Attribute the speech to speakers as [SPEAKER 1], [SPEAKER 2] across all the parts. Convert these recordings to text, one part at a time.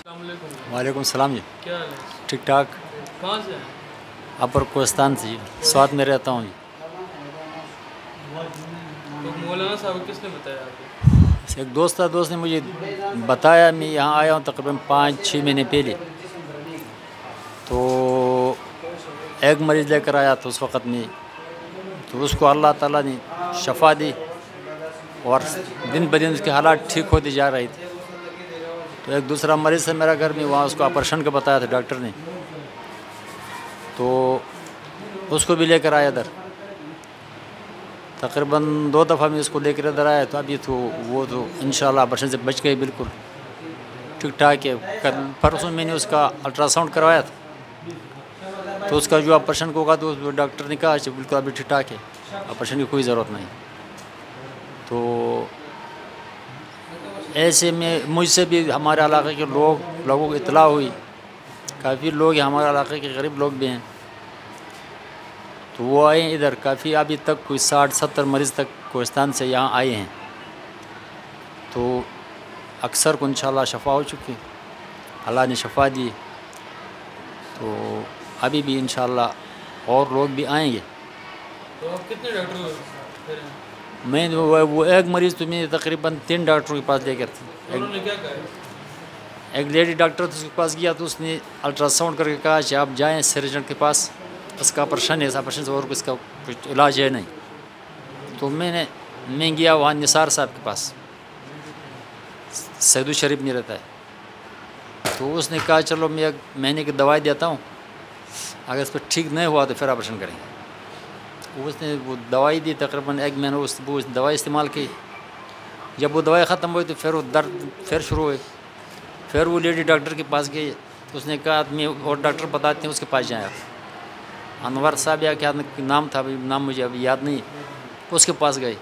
[SPEAKER 1] السلام علیکم۔
[SPEAKER 2] وعلیکم السلام جی،
[SPEAKER 1] کیا حال ہے؟
[SPEAKER 2] ٹھیک ٹھاک۔
[SPEAKER 1] کہاں سے ہیں؟
[SPEAKER 2] اپر کوہستان سے جی، سوات میں رہتا ہوں جی۔
[SPEAKER 1] تو مولانا صاحب کو کس نے بتایا آپ کو؟
[SPEAKER 2] ایک دوست نے مجھے بتایا، میں یہاں آیا ہوں تقریباً 5-6 مہینے پہلے، تو ایک مریض لے کر آیا تو اس وقت میں تو اس کو اللہ تعالیٰ نے شفا دی اور دن بدن اس کے حالات ٹھیک ہوتے جا رہے تھے۔ تو ایک دوسرا مریض ہے میرا گھر میں، وہاں اس کو آپریشن کا بتایا تھا ڈاکٹر نے، تو اس کو بھی لے کر آیا ادھر۔ تقریباً 2 دفعہ میں اس کو لے کر ادھر آیا، تو ابھی تو وہ تو انشاءاللہ آپریشن سے بچ گئی، بالکل ٹھیک ٹھاک ہے۔ کل پرسوں میں نے اس کا الٹرا ساؤنڈ کروایا تھا، تو اس کا جو آپریشن کو ہوگا تو ڈاکٹر نے کہا کہ بالکل ابھی ٹھیک ٹھاک ہے، آپریشن کی کوئی ضرورت نہیں۔ تو ایسے میں مجھ سے بھی ہمارے علاقے کے لوگوں کو اطلاع ہوئی، کافی لوگ ہمارے علاقے کے غریب لوگ بھی ہیں، تو وہ آئے ہیں ادھر۔ کافی ابھی تک کوئی 60-70 مریض تک کوہستان سے یہاں آئے ہیں، تو اکثر کو انشاءاللہ شفا ہو چکی، اللہ نے شفا دی، تو ابھی بھی انشاءاللہ اور لوگ بھی آئیں گے۔
[SPEAKER 1] تو آپ کتنے ڈاکٹر پھر ہیں؟
[SPEAKER 2] میں وہ ایک مریض تو میں تقریباً 3 ڈاکٹروں کے پاس لے کر تھی۔
[SPEAKER 1] انہوں نے کیا کہا؟
[SPEAKER 2] ایک لیڈی ڈاکٹر اس کے پاس گیا تو اس نے الٹرا ساؤنڈ کر کے کہا کہ آپ جائیں سرجن کے پاس، اس کا آپریشن ہے، اس آپریشن سے اور اس کا کچھ علاج ہے نہیں۔ تو میں گیا وہاں نثار صاحب کے پاس، سعید الشریف میں رہتا ہے، تو اس نے کہا چلو میں 1 مہینے کی دوائی دیتا ہوں، اگر اس پہ ٹھیک نہیں ہوا تو پھر آپریشن کریں گے۔ اس نے وہ دوائی دی، تقریباً 1 مہینہ وہ دوائی استعمال کی۔ جب وہ دوائی ختم ہوئی تو پھر وہ درد پھر شروع ہوئے، پھر وہ لیڈی ڈاکٹر کے پاس گئی، اس نے کہا میں اور ڈاکٹر بتاتے ہیں اس کے پاس جائیں آپ، انور صاحب یا کیا نام تھا، نام مجھے ابھی یاد نہیں، اس کے پاس گئے۔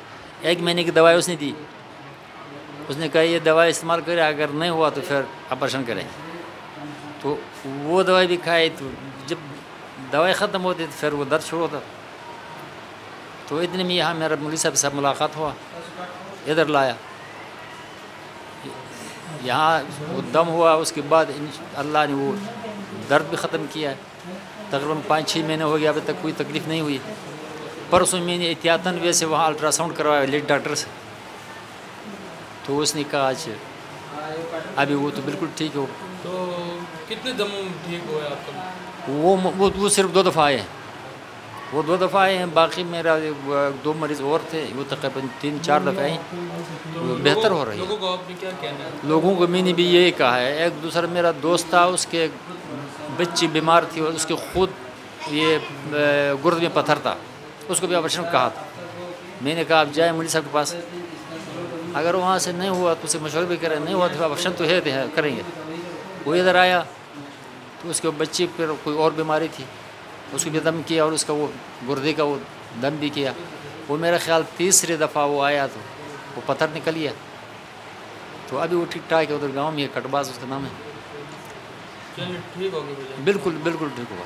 [SPEAKER 2] 1 مہینے کی دوائی اس نے دی، اس نے کہا یہ دوائی استعمال کرے، اگر نہیں ہوا تو پھر آپریشن کریں۔ تو وہ دوائی بھی کھائی، تو جب دوائی ختم ہوتی تو پھر وہ درد شروع ہوتا۔ تو اتنے میں یہاں میرا مولوی صاحب سے ملاقات ہوا، ادھر لایا، یہاں وہ دم ہوا، اس کے بعد اللہ نے وہ درد بھی ختم کیا ہے۔ تقریباً 5-6 مہینے ہو گیا، ابھی تک کوئی تکلیف نہیں ہوئی۔ پرسوں میں نے احتیاطاً ویسے وہاں الٹرا ساؤنڈ کروایا لیڈی ڈاکٹر سے، تو اس نے کہا اچھا ابھی وہ تو بالکل ٹھیک ہو۔
[SPEAKER 1] تو کتنے دم ٹھیک ہوئے آپ کا؟
[SPEAKER 2] وہ صرف 2 دفعہ آئے ہیں، وہ 2 دفعہ آئے ہیں، باقی میرا 2 مریض اور تھے، وہ تقریباً 3-4 دفعہ آئے ہیں، وہ بہتر ہو رہی ہے۔
[SPEAKER 1] لوگوں کو آپ نے کیا کہنا ہے؟
[SPEAKER 2] لوگوں کو میں نے بھی یہی کہا ہے، ایک دوسرا میرا دوست تھا، اس کے بچی بیمار تھی اور اس کے خود یہ گرد میں پتھر تھا، اس کو بھی آپریشن کہا تھا۔ میں نے کہا آپ جائیں مولوی صاحب کے پاس، اگر وہاں سے نہیں ہوا تو اسے مشورہ بھی کریں، نہیں ہوا تو آپریشن تو ہے کریں گے۔ وہ ادھر آیا تو اس کے بچی پھر کوئی اور بیماری تھی، اس کو بھی دم کیا اور اس کا وہ گردے کا وہ دم بھی کیا۔ وہ میرا خیال 3ری دفعہ وہ آیا تو وہ پتھر نکل گیا، تو ابھی وہ ٹھیک ٹھاک ہے، ادھر گاؤں میں کٹباز اس کا نام ہے،
[SPEAKER 1] چلیے ٹھیک ہو گیا،
[SPEAKER 2] بالکل ٹھیک ہوا۔